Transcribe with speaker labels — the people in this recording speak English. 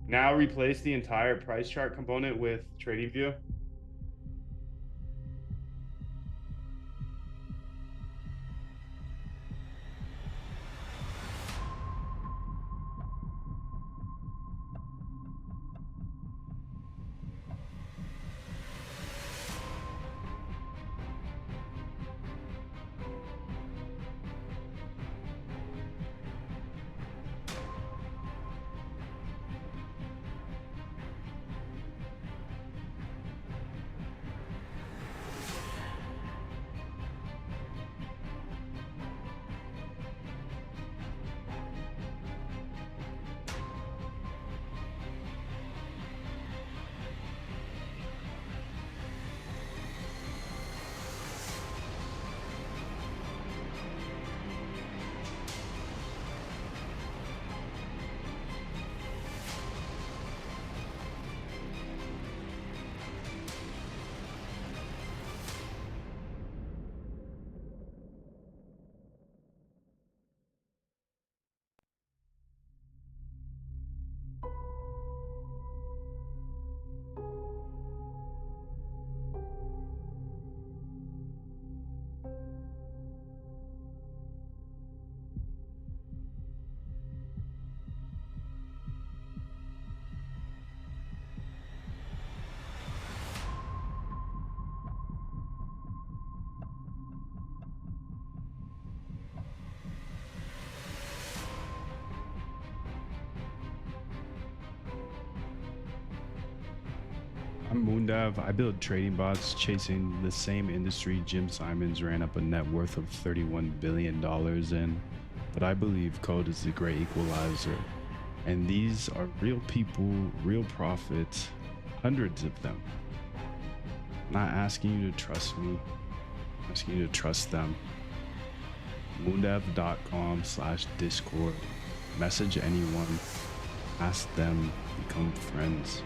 Speaker 1: Now replace the entire price chart component with TradingView.
Speaker 2: I'm Moondev. I build trading bots chasing the same industry Jim Simons ran up a net worth of $31 billion in. But I believe code is the great equalizer. And these are real people, real profits, hundreds of them. I'm not asking you to trust me, I'm asking you to trust them. Moondev.com/Discord. Message anyone, ask them, become friends.